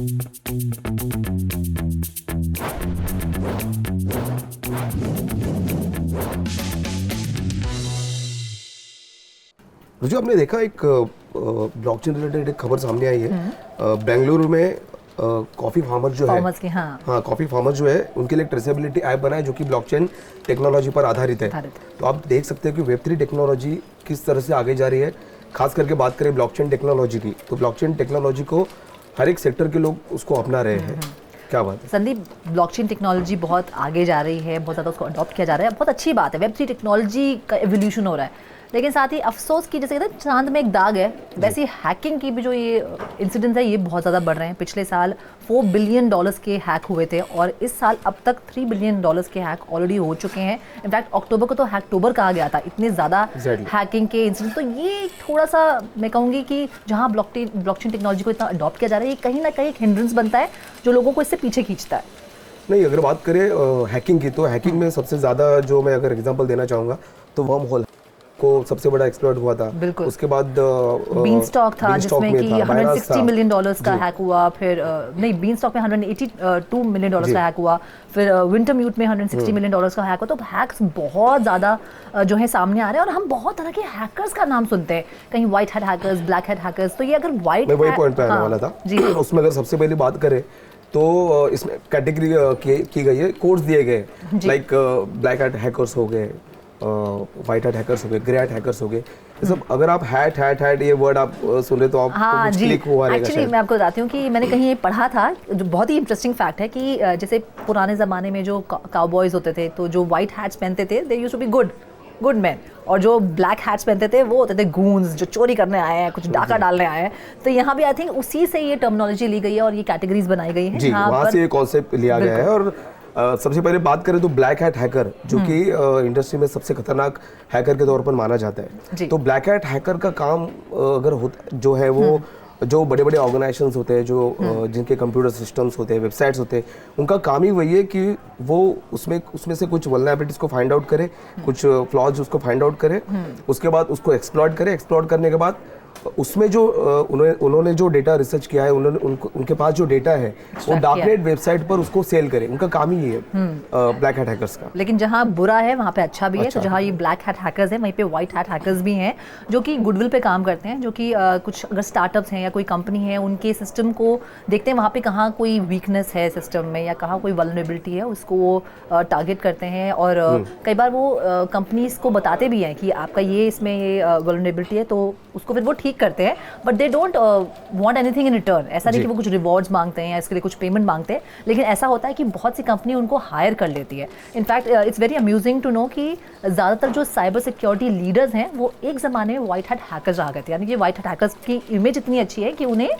मुझे आपने देखा एक ब्लॉकचेन रिलेटेड एक खबर सामने आई है। बेंगलुरु में कॉफी फार्मर जो है, हाँ कॉफी फार्मर जो है उनके लिए ट्रेसेबिलिटी ऐप बना है जो कि ब्लॉकचेन टेक्नोलॉजी पर आधारित है। तो आप देख सकते हैं कि वेब3 टेक्नोलॉजी किस तरह से आगे जा रही है। खास करके बात करें ब्लॉकचेन टेक्नोलॉजी की, तो ब्लॉकचेन टेक्नोलॉजी को हर एक सेक्टर के लोग उसको अपना रहे हैं। क्या बात है संदीप, ब्लॉकचेन टेक्नोलॉजी बहुत आगे जा रही है, बहुत ज़्यादा उसको अडॉप्ट किया जा रहा है, बहुत अच्छी बात है। वेब3 टेक्नोलॉजी का एवोल्यूशन हो रहा है, लेकिन साथ ही अफसोस की, जैसे कहते हैं चांद में एक दाग है, वैसे ही हैकिंग की भी जो ये इंसिडेंट्स है ये बहुत ज़्यादा बढ़ रहे हैं। पिछले साल $4 बिलियन के हैक हुए थे और इस साल अब तक $3 बिलियन के हैक ऑलरेडी हो चुके हैं। इनफैक्ट अक्टूबर को तो हैकटोबर कहा गया था, इतने ज़्यादा हैकिंग के इंसिडेंट। तो ये थोड़ा सा मैं कहूँगी कि जहाँ ब्लॉकचेन टेक्नोलॉजी को इतना अडॉप्ट किया जा रहा है, ये कहीं ना कहीं एक हिंड्रेंस बनता है जो लोगों को इससे पीछे खींचता है। नहीं, अगर बात करें हैकिंग की, तो हैकिंग में सबसे ज़्यादा जो मैं अगर एग्जांपल देना चाहूँगा तो वर्म होल को सबसे बड़ा एक्सप्लॉइट हुआ था। उसके बाद बीनस्टॉक था जिसमें कि $160 मिलियन का हैक हुआ, फिर नहीं बीनस्टॉक में $182 मिलियन का हैक हुआ, फिर विंटरम्यूट में $160 मिलियन का हैक हुआ। तो हैक्स बहुत ज़्यादा जो है सामने आ रहे हैं और हम बहुत तरह के हैकर्स का नाम सुनते हैं, कहीं white hat hackers, black hat hackers. तो ये अगर व्हाइट, मैं वही पॉइंट पे आने वाला था जी। उसमें अगर सबसे पहले बात करें तो इसमें कैटेगरी की गई है, कोड्स दिए गए, लाइक ब्लैक हैट हैकर्स हो गए, व्हाइट हैट हैकर्स हो गए, ग्रे हैट हैकर्स हो गए। ये सब अगर आप हैट ये वर्ड आप सुन रहे तो आप कुछ क्लिक हुआ रहेगा। एक्चुअली मैं आपको बताती हूँ कि मैंने कहीं ये पढ़ा था, जो बहुत ही इंटरेस्टिंग फैक्ट है कि जैसे पुराने ज़माने में जो काउबॉयज़ होते थे तो जो व्हाइट हैट्स पहनते थे they used to be good man, और जो ब्लैक हैट्स पहनते थे वो होते थे गून्स, जो चोरी करने आए हैं, कुछ डाका डालने आए हैं। तो यहाँ भी आई थिंक उसी से ये टर्मिनोलॉजी ली गई है और ये कैटेगरीज बनाई गई है, वहाँ से ये कॉन्सेप्ट लिया गया है। और सबसे पहले बात करें तो ब्लैक हैट हैकर जो कि इंडस्ट्री में सबसे खतरनाक हैकर के तौर पर माना जाता है। तो ब्लैक हैट हैकर का काम अगर होता जो है वो जो बड़े बड़े ऑर्गेनाइजेशंस होते हैं, जो जिनके कंप्यूटर सिस्टम्स होते हैं, वेबसाइट्स होते हैं, उनका काम ही वही है कि वो उसमें से कुछ वल्नरेबिलिटीज को फाइंड आउट करे, कुछ फ्लॉज उसको फाइंड आउट करे, उसके बाद उसको एक्सप्लॉइट करे। एक्सप्लॉइट करने के बाद उसमें जो उन्होंने जो डेटा रिसर्च किया है, उनके पास जो डेटा है वो डार्कनेट वेबसाइट पर उसको सेल करें। उनका काम ही है ब्लैक हैट हैकर्स का। लेकिन जहाँ बुरा है वहाँ पे अच्छा भी है। तो जहाँ ये ब्लैक हैट हैकर्स हैं वहीं पे व्हाइट हैट हैकर्स भी हैं जो कि गुडविल पे काम करते हैं, जो कि कुछ अगर स्टार्टअप्स हैं या कोई कंपनी है उनके सिस्टम को देखते हैं वहाँ पे कहाँ कोई वीकनेस है सिस्टम में या कहाँ कोई वल्नरेबिलिटी है, उसको वो टारगेट करते हैं। और कई बार वो कंपनीज को बताते भी हैं कि आपका ये इसमें ये वल्नरेबिलिटी है, तो उसको फिर वो ठीक करते हैं, but they don't want anything in return. ऐसा नहीं कि वो कुछ रिवॉर्ड्स मांगते हैं या इसके लिए कुछ पेमेंट मांगते हैं, लेकिन ऐसा होता है कि बहुत सी कंपनी उनको हायर कर लेती है। In fact it's very amusing to know कि ज़्यादातर जो साइबर सिक्योरिटी लीडर्स हैं वो एक ज़माने में व्हाइट हैट हैकर्स आ गए थे, यानी कि व्हाइट हैट हैकर्स की इमेज इतनी अच्छी है कि उन्हें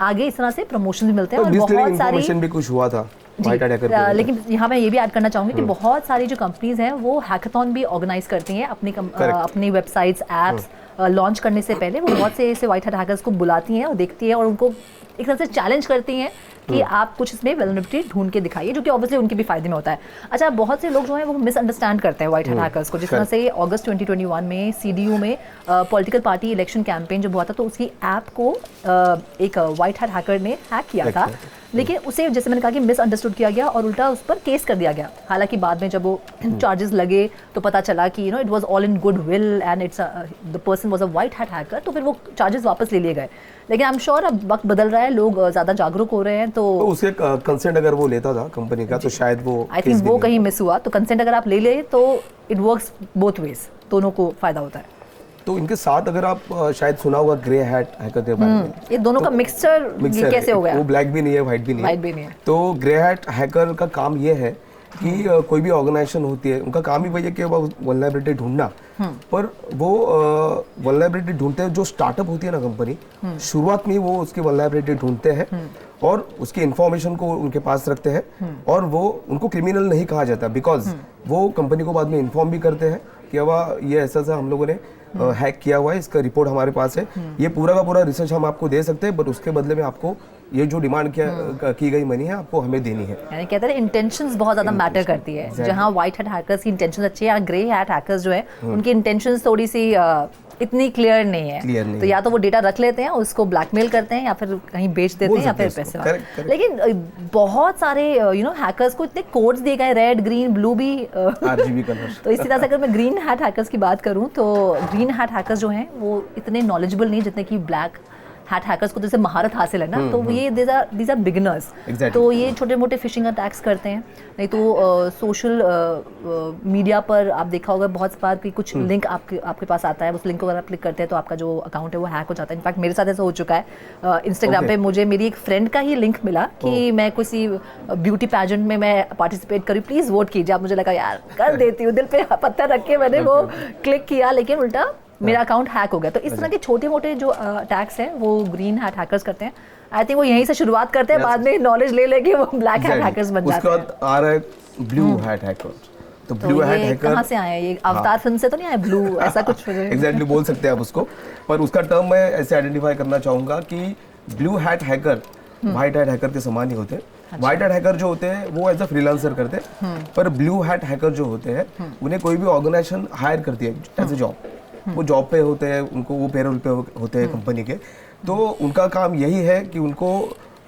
आगे इस तरह से प्रमोशन भी मिलते हैं। और बहुत सारी भी कुछ हुआ था लेकिन यहाँ मैं ये भी ऐड करना चाहूँगी कि बहुत सारी जो कंपनीज हैं वो हैकाथॉन भी ऑर्गेनाइज करती हैं अपनी वेबसाइट्स, एप्स लॉन्च करने से पहले। वो बहुत से ऐसे व्हाइट हैट हैकर्स को बुलाती हैं और देखती हैं और उनको एक तरह से चैलेंज करती हैं कि आप कुछ इसमें वल्नरेबिलिटी ढूंढ के दिखाइए, जो कि ऑब्वियसली उनके भी फायदे में होता है। अच्छा, बहुत से लोग जो हैं वो मिसअंडरस्टैंड करते हैं व्हाइट हैट हैकर्स को। जिस तरह से अगस्त 2021 में CDU में पॉलिटिकल पार्टी इलेक्शन कैंपेन जब हुआ था तो उसकी ऐप को एक व्हाइट हैट हैकर ने हैक किया था, लेकिन उसे जैसे मैंने कहा कि मिसअंडरस्टूड किया गया और उल्टा उस पर केस कर दिया गया। हालांकि बाद में जब वो चार्जेस लगे तो पता चला कि it was all in good will and it's the person was a white hat hacker, तो फिर वो चार्जेस वापस ले लिए गए। लेकिन आई एम श्योर अब वक्त बदल रहा है, लोग ज़्यादा जागरूक हो रहे हैं। तो उसके कंसेंट अगर वो लेता था कंपनी का तो शायद वो आई थिंक वो कहीं मिस हुआ। तो कंसेंट अगर आप ले ले तो इट वर्क्स बोथ वेज, दोनों को फायदा होता है। तो इनके साथ अगर आप शायद सुना होगा ग्रे हैट हैकर के बारे में, ये दोनों का मिक्सचर कैसे हो गया? वो ब्लैक भी नहीं है, व्हाइट भी नहीं है। तो ग्रे हैट हैकर का काम ये है कि कोई भी ऑर्गेनाइजेशन होती है उनका काम ही वही है कि वो वल्नरेबिलिटी ढूंढना, पर वो वल्नरेबिलिटी ढूंढते हैं। जो स्टार्टअप होती है ना कंपनी, शुरुआत में वो उसकी वल्नरेबिलिटी ढूंढते हैं और उसकी इंफॉर्मेशन को उनके पास रखते हैं और वो उनको क्रिमिनल नहीं कहा जाता, बिकॉज वो कंपनी को बाद में इन्फॉर्म भी करते हैं कि अब ये ऐसा हम लोगों ने हैक किया हुआ है, इसका रिपोर्ट हमारे पास है, ये पूरा का पूरा रिसर्च हम आपको दे सकते हैं, बट उसके बदले में आपको ये जो डिमांड की गई मनी है आपको हमें देनी है। यानी कहते हैं इंटेंशंस बहुत ज्यादा मैटर करती है। जहां व्हाइट हैट हैकर्स की इंटेंशंस अच्छी है, ग्रे हैट हैकर्स जो है उनकी इंटेंशंस थोड़ी सी इतनी क्लियर नहीं है। नहीं तो या तो वो डेटा रख लेते हैं, उसको ब्लैकमेल करते हैं, या फिर कहीं बेच देते हैं, या फिर पैसे। लेकिन बहुत सारे हैकर्स को इतने कोड्स दिए गए, रेड ग्रीन ब्लू भी RGB कलर। तो इसी तरह से अगर मैं ग्रीन हैट हैकर्स की बात करूं तो ग्रीन हैट हैकर्स जो हैं वो इतने नॉलेजेबल नहीं जितने कि ब्लैक हैट हैकर्स को जैसे महारत हासिल है ना, तो ये दीज आर बिगिनर्स। तो ये छोटे मोटे फिशिंग अटैक्स करते हैं। नहीं तो सोशल मीडिया पर आप देखा होगा बहुत बार कि कुछ लिंक आपके पास आता है, उस लिंक को अगर आप क्लिक करते हैं तो आपका जो अकाउंट है वो हैक हो जाता है। इनफैक्ट मेरे साथ ऐसा हो चुका है। इंस्टाग्राम पे मुझे मेरी एक फ्रेंड का ही लिंक मिला कि मैं किसी ब्यूटी पैजेंट में मैं पार्टिसिपेट करूँ, प्लीज़ वोट कीजिए। अब मुझे लगा यार कर देती हूँ, दिल पे पत्थर रख के मैंने वो क्लिक किया, लेकिन उल्टा मेरा अकाउंट हैक हो गया। तो इस तरह के छोटे मोटे जो अटैक्स हैं वो ग्रीन हैट हैकर्स करते हैं। आई थिंक वो यहीं से शुरुआत करते हैं, बाद में नॉलेज ले लेके वो ब्लैक हैट हैकर्स बन जाते हैं। उसके बाद आ रहा है ब्लू हैट हैकर। तो ब्लू हैट हैकर कहाँ से आए? ये अवतार फिल्म से तो नहीं आए ब्लू, ऐसा कुछ? एग्जैक्टली बोल सकते हैं आप उसको, पर उसका टर्म मैं ऐसे आइडेंटिफाई करना चाहूँगा कि blue hat hacker white hat hacker के समान ही होते हैं। व्हाइट हैट हैकर जो होते हैं वो एज अ फ्रीलांसर करते हैं, पर ब्लू हैट हैकर जो होते हैं उन्हें कोई भी ऑर्गेनाइजेशन हायर करती है एज ए जॉब। वो जॉब पे होते हैं, उनको वो पेरोल पे होते हैं कंपनी के। तो उनका काम यही है कि उनको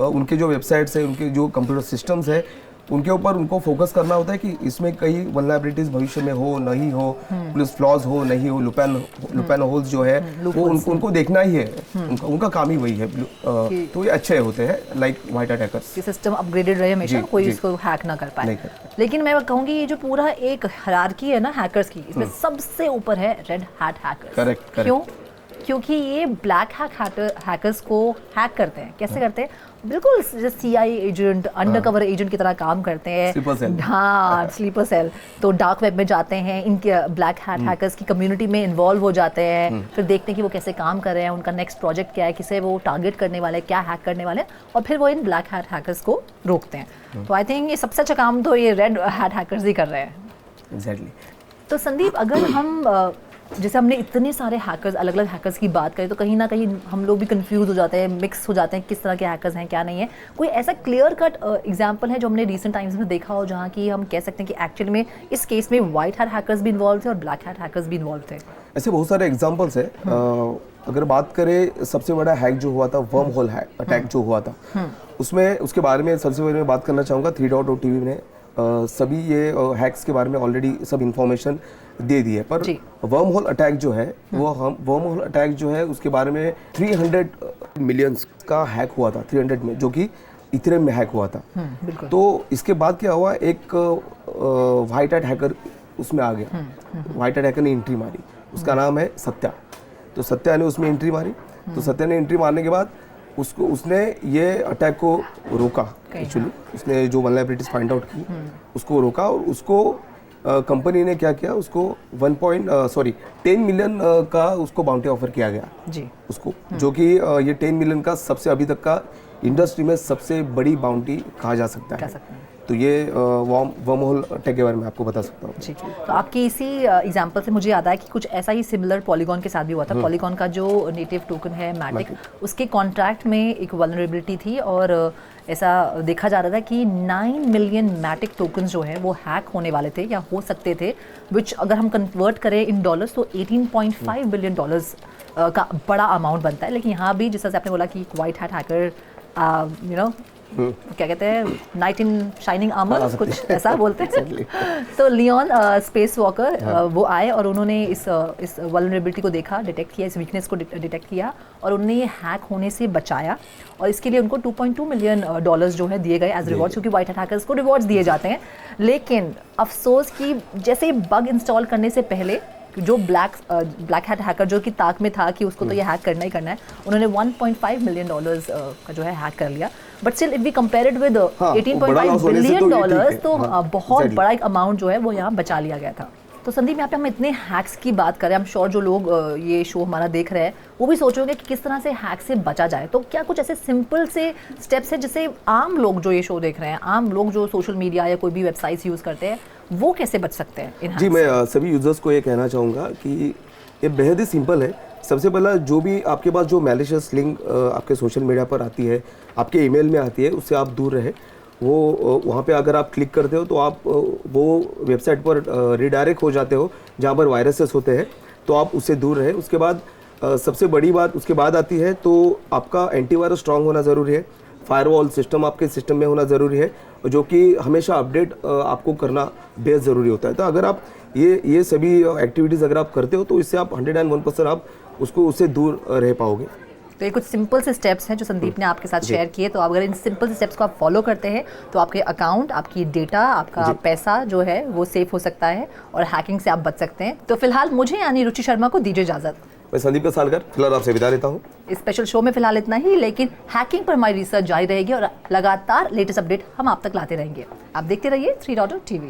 उनके जो वेबसाइट्स है, उनके जो कंप्यूटर सिस्टम्स है, उनके ऊपर उनको फोकस करना होता है कि इसमें कई वल्नरेबिलिटीज भविष्य में हो नहीं हो, पुलिस फ्लॉज हो नहीं हो, लुपैन होल्स जो है वो उनको देखना ही है। उनका काम ही वही है। तो ये अच्छे होते हैं like white hat hackers. System upgraded रहे हमेशा, कोई इसको हैक ना कर पाए। लेकिन मैं कहूँगी ये जो पूरा एक हायरार्की है ना हैकर्स की, इसमें सबसे ऊपर है रेड हैट हैकर्स। करेक्ट। क्यों? क्योंकि ये ब्लैक हैकर्स को हैक करते हैं। कैसे करते हैं? बिल्कुल CIA एजेंट, अंडरकवर एजेंट की तरह काम करते हैं। हाँ, स्लीपर सेल। तो डार्क वेब में जाते हैं, इनके ब्लैक हैट हैकर्स की कम्युनिटी में इन्वॉल्व हो जाते हैं, फिर देखते हैं कि वो कैसे काम कर रहे हैं, उनका नेक्स्ट प्रोजेक्ट क्या है, किसे वो टारगेट करने वाले हैं, क्या हैक करने वाले हैं, और फिर वो इन ब्लैक हैट हैकर्स को रोकते हैं। तो आई थिंक ये सबसे अच्छा काम तो ये रेड हैट हैकर्स ही कर रहे हैं। एग्जैक्टली। तो संदीप, अगर हम जैसे हमने इतने सारे हैकर्स, अलग अलग हैकर्स की बात करें, तो कहीं ना कहीं हम लोग भी कंफ्यूज हो जाते हैं, मिक्स हो जाते हैं किस तरह के हैकर्स हैं क्या नहीं है। कोई ऐसा क्लियर कट एग्जांपल है जो हमने रिसेंट टाइम्स में देखा हो जहाँ की हम कह सकते हैं कि एक्चुअली में इस केस में व्हाइट हैट हैकर्स भी इन्वॉल्व थे और ब्लैक हैट हैकर्स भी इन्वॉल्व थे? ऐसे बहुत सारे एग्जाम्पल्स है। अगर बात करें, सबसे बड़ा हैक जो हुआ था वर्म होल हैक अटैक जो हुआ था, उसमें उसके बारे में सबसे पहले मैं बात करना चाहूँगा। 3.0 ने सभी ये हैक्स के बारे में ऑलरेडी सब इंफॉर्मेशन दे दी है। पर वर्म होल अटैक जो है वो वर्म होल अटैक जो है उसके बारे में 300 मिलियंस का हैक हुआ था, 300 में, जो कि इथेरियम में हैक हुआ था। तो इसके बाद क्या हुआ, एक व्हाइट हैट हैकर उसमें आ गया। व्हाइट हैट हैकर ने एंट्री मारी, उसका नाम है सत्या। तो सत्या ने उसमें एंट्री मारी। तो सत्या ने एंट्री मारने के बाद उसने ये अटैक को रोका। एक्चुअली उसने जो वल्नरेबिलिटीज फाइंड आउट की उसको रोका, और उसको कंपनी ने क्या किया, उसको 10 मिलियन का उसको बाउंटी ऑफर किया गया जी उसको, जो कि ये 10 मिलियन का सबसे अभी तक का इंडस्ट्री में सबसे बड़ी बाउंटी कहा जा सकता है। तो ये वर्म होल अटैक के बारे में आपको बता सकता हूँ जी। तो आपकी इसी एग्जांपल से मुझे याद आया कि कुछ ऐसा ही सिमिलर पॉलीगॉन के साथ भी हुआ था। पॉलीगॉन का जो नेटिव टोकन है मैटिक, उसके कॉन्ट्रैक्ट में एक वल्नरेबिलिटी थी, और ऐसा देखा जा रहा था कि 9 मिलियन मैटिक टोकन्स जो है वो हैक होने वाले थे या हो सकते थे, विच अगर हम कन्वर्ट करें इन डॉलर्स तो $18.5 बिलियन का बड़ा अमाउंट बनता है। लेकिन यहाँ भी जैसा आपने बोला कि व्हाइट हैट हैकर क्या कहते हैं, नाइट इन शाइनिंग आर्मर, कुछ ऐसा बोलते हैं। तो लियोन स्पेस वॉकर वो आए और उन्होंने इस वल्नरेबिलिटी को देखा, डिटेक्ट किया, इस वीकनेस को डिटेक्ट किया, और उन्होंने ये हैक होने से बचाया। और इसके लिए उनको $2.2 मिलियन जो है दिए गए एज रिवॉर्ड्स, क्योंकि व्हाइट हैट हैकर्स को रिवॉर्ड्स दिए जाते हैं। लेकिन अफसोस कि जैसे बग इंस्टॉल करने से पहले जो ब्लैक हैट हैकर जो कि ताक में था कि उसको तो ये हैक करना ही करना है, उन्होंने $1.5 मिलियन का जो है हैक कर लिया। But still if we compare it with $18.5 billion तो बहुत बड़ा एक अमाउंट जो है वो यहाँ बचा लिया गया था। तो संदीप, यहाँ पे हम इतने हैक्स की बात करें, हम श्योर जो लोग ये शो हमारा देख रहे हैं वो भी सोचोगे कि किस तरह से हैक से बचा जाए। तो क्या कुछ ऐसे सिंपल से स्टेप्स है जिससे आम लोग जो ये शो देख रहे हैं, आम लोग जो सोशल मीडिया या कोई भी वेबसाइट्स यूज़ करते हैं, वो कैसे बच सकते हैं इन हैक्स? जी, मैं सभी यूजर्स को ये कहना चाहूँगा कि ये बेहद ही सिंपल है। सबसे पहला, जो भी आपके पास जो मैलिशियस लिंक आपके सोशल मीडिया पर आती है, आपके ईमेल में आती है, उससे आप दूर रहे। वो वहाँ पे अगर आप क्लिक करते हो तो आप वो वेबसाइट पर रिडायरेक्ट हो जाते हो जहाँ पर वायरसेस होते हैं। तो आप उससे दूर रहे। उसके बाद सबसे बड़ी बात उसके बाद आती है तो आपका एंटीवायरस स्ट्रांग होना ज़रूरी है, फायरवॉल सिस्टम आपके सिस्टम में होना ज़रूरी है, जो कि हमेशा अपडेट आपको करना बेहद ज़रूरी होता है। तो अगर आप ये सभी एक्टिविटीज़ अगर आप करते हो तो इससे आप 101% आप उससे दूर रह पाओगे। तो ये कुछ सिंपल से स्टेप्स हैं जो संदीप ने आपके साथ शेयर किए। तो अगर इन सिंपल से स्टेप्स को आप फॉलो करते हैं तो आपके अकाउंट, आपकी डेटा, आपका पैसा जो है वो सेफ हो सकता है और हैकिंग से आप बच सकते हैं। तो फिलहाल मुझे यानी रुचि शर्मा को दीजिए इजाजत। मैं संदीप कसालकर फिलहाल आपसे विदा लेता हूँ। इस स्पेशल शो में फिलहाल इतना ही, लेकिन हैकिंग पर हमारी रिसर्च जारी रहेगी और लगातार लेटेस्ट अपडेट हम आप तक लाते रहेंगे। आप देखते रहिए 3 डॉटर TV।